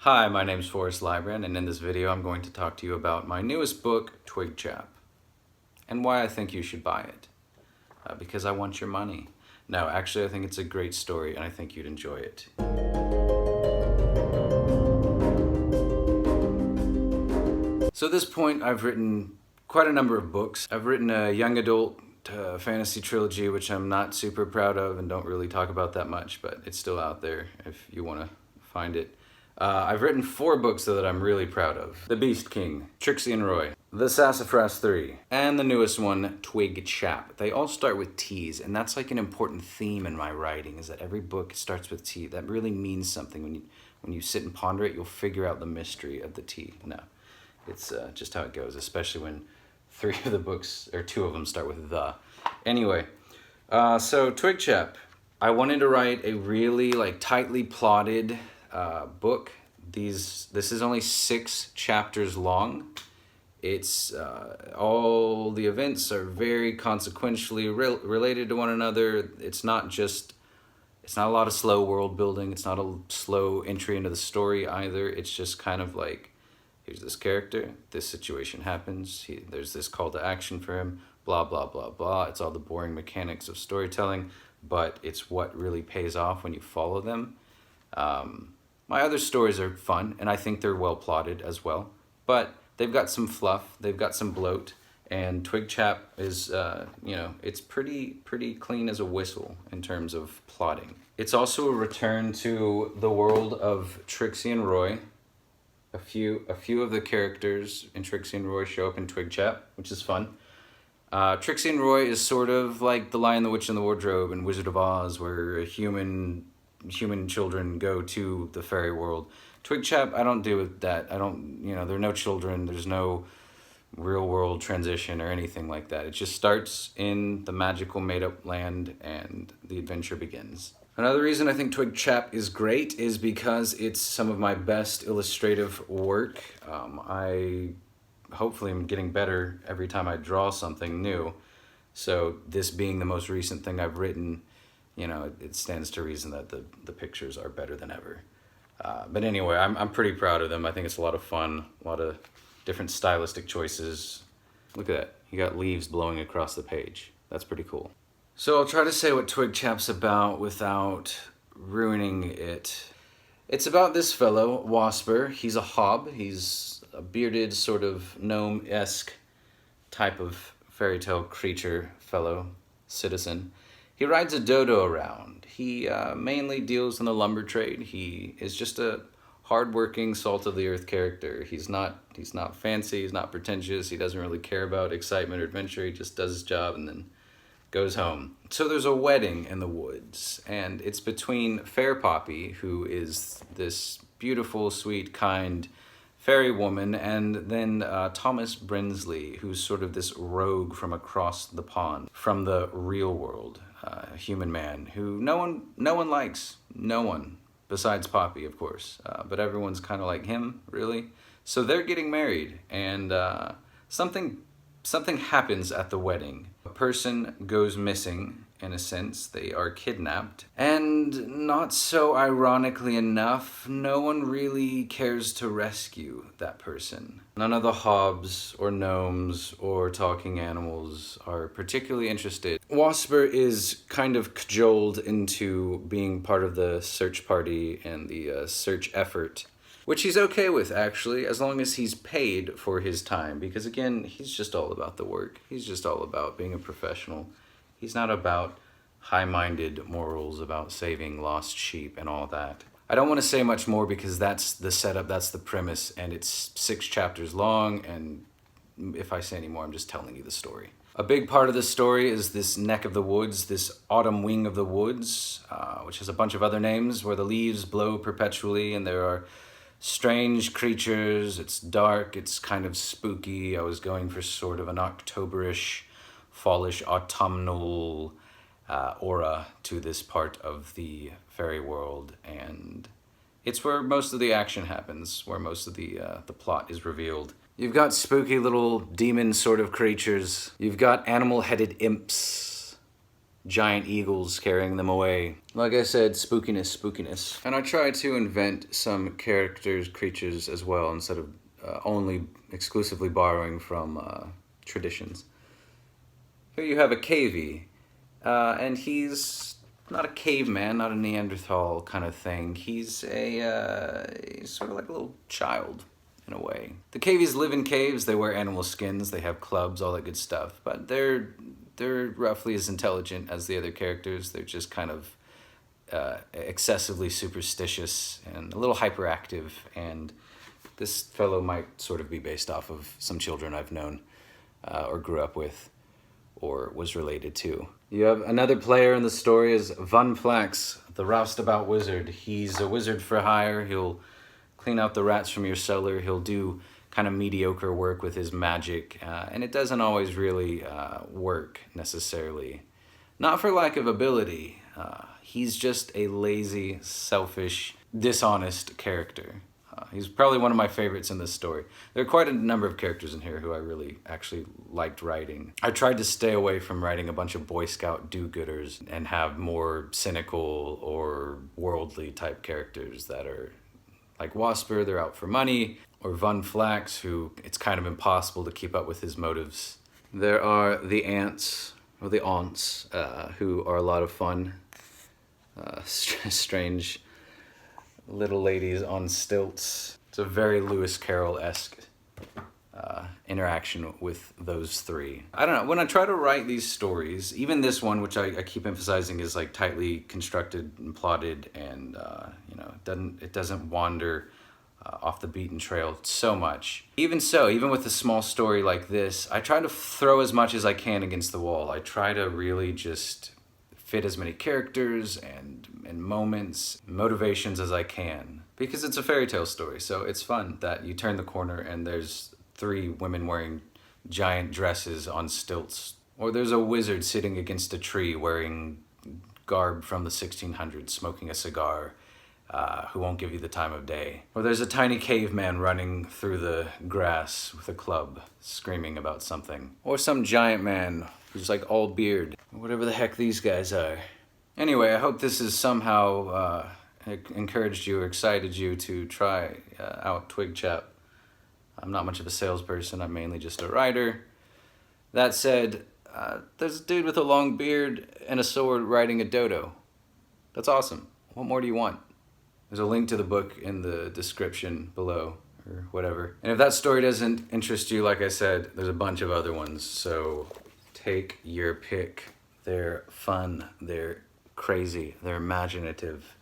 Hi, my name's Forrest Librand, and in this video I'm going to talk to you about my newest book, Twigchap, and why I think you should buy it. Because I want your money. No, actually I think it's a great story and I think you'd enjoy it. So at this point I've written quite a number of books. I've written a young adult fantasy trilogy, which I'm not super proud of and don't really talk about that much, but it's still out there if you want to find it. I've written 4 books though that I'm really proud of. The Beast King, Trixie and Roy, The Sassafras 3, and the newest one, Twigchap. They all start with T's, and that's like an important theme in my writing, is that every book starts with T. That really means something. When you sit and ponder it, you'll figure out the mystery of the T. No, it's just how it goes, especially when 3 of the books, or 2 of them start with the. Anyway, so Twigchap. I wanted to write a really tightly plotted book. This is only 6 chapters long. It's all the events are very consequentially related to one another. It's not a lot of slow world building. It's not a slow entry into the story either. It's just kind of like, here's this character, this situation happens, there's this call to action for him, blah blah blah blah. It's all the boring mechanics of storytelling, but it's what really pays off when you follow them. My other stories are fun, and I think they're well plotted as well, but they've got some fluff, they've got some bloat, and Twigchap is, it's pretty clean as a whistle in terms of plotting. It's also a return to the world of Trixie and Roy. A few of the characters in Trixie and Roy show up in Twigchap, which is fun. Trixie and Roy is sort of like The Lion, the Witch, and the Wardrobe and Wizard of Oz, where human children go to the fairy world. Twigchap, I don't do with that. There are no children, there's no real world transition or anything like that. It just starts in the magical made-up land and the adventure begins. Another reason I think Twigchap is great is because it's some of my best illustrative work. I hopefully am getting better every time I draw something new. So this being the most recent thing I've written, it stands to reason that the pictures are better than ever. But anyway, I'm pretty proud of them. I think it's a lot of fun, a lot of different stylistic choices. Look at that, you got leaves blowing across the page. That's pretty cool. So I'll try to say what Twigchap's about without ruining it. It's about this fellow, Wasper. He's a hob. He's a bearded, sort of gnome-esque type of fairy tale creature fellow, citizen. He rides a Dodo around. He mainly deals in the lumber trade. He is just a hard-working, salt-of-the-earth character. He's not fancy, he's not pretentious, he doesn't really care about excitement or adventure. He just does his job and then goes home. So there's a wedding in the woods, and it's between Fair Poppy, who is this beautiful, sweet, kind fairy woman, and then Thomas Brinsley, who's sort of this rogue from across the pond, from the real world, a human man who no one likes, no one, besides Poppy, of course, but everyone's kind of like him, really. So they're getting married, and something happens at the wedding. A person goes missing, in a sense. They are kidnapped. And not so ironically enough, no one really cares to rescue that person. None of the hobs or gnomes or talking animals are particularly interested. Wasper is kind of cajoled into being part of the search party and the search effort, which he's okay with, actually, as long as he's paid for his time. Because again, he's just all about the work. He's just all about being a professional. He's not about high-minded morals about saving lost sheep and all that. I don't want to say much more because that's the setup, that's the premise, and it's 6 chapters long, and if I say any more, I'm just telling you the story. A big part of the story is this neck of the woods, this autumn wing of the woods, which has a bunch of other names, where the leaves blow perpetually and there are strange creatures. It's dark, it's kind of spooky. I was going for sort of an Octoberish, fallish, autumnal aura to this part of the fairy world, and it's where most of the action happens, where most of the plot is revealed. You've got spooky little demon sort of creatures. You've got animal-headed imps, giant eagles carrying them away. Like I said, spookiness, spookiness. And I try to invent some characters, creatures as well, instead of only exclusively borrowing from traditions. Here you have a Cavie, and he's not a caveman, not a Neanderthal kind of thing. He's he's sort of like a little child, in a way. The Cavies live in caves, they wear animal skins, they have clubs, all that good stuff, but they're roughly as intelligent as the other characters. They're just kind of excessively superstitious and a little hyperactive, and this fellow might sort of be based off of some children I've known or grew up with or was related to. You have another player in the story is Van Flax, the roustabout wizard. He's a wizard for hire. He'll clean out the rats from your cellar. He'll do kind of mediocre work with his magic, and it doesn't always really work necessarily. Not for lack of ability. He's just a lazy, selfish, dishonest character. He's probably one of my favorites in this story. There are quite a number of characters in here who I really actually liked writing. I tried to stay away from writing a bunch of Boy Scout do-gooders and have more cynical or worldly type characters that are like Wasper, they're out for money, or Van Flax, who it's kind of impossible to keep up with his motives. There are the ants, or the aunts, who are a lot of fun. Strange little ladies on stilts. It's a very Lewis Carroll-esque interaction with those three. I don't know, when I try to write these stories, even this one, which I keep emphasizing is like tightly constructed and plotted, and you know, it doesn't wander off the beaten trail so much. Even so, even with a small story like this, I try to throw as much as I can against the wall. I try to really just fit as many characters and moments, motivations as I can. Because it's a fairy tale story, so it's fun that you turn the corner and there's 3 women wearing giant dresses on stilts. Or there's a wizard sitting against a tree wearing garb from the 1600s, smoking a cigar, who won't give you the time of day. Or there's a tiny caveman running through the grass with a club, screaming about something. Or some giant man who's like all beard, whatever the heck these guys are. Anyway, I hope this has somehow encouraged you or excited you to try out Twigchap. I'm not much of a salesperson, I'm mainly just a writer. That said, there's a dude with a long beard and a sword riding a dodo. That's awesome. What more do you want? There's a link to the book in the description below, or whatever. And if that story doesn't interest you, like I said, there's a bunch of other ones, so take your pick. They're fun, they're crazy, they're imaginative.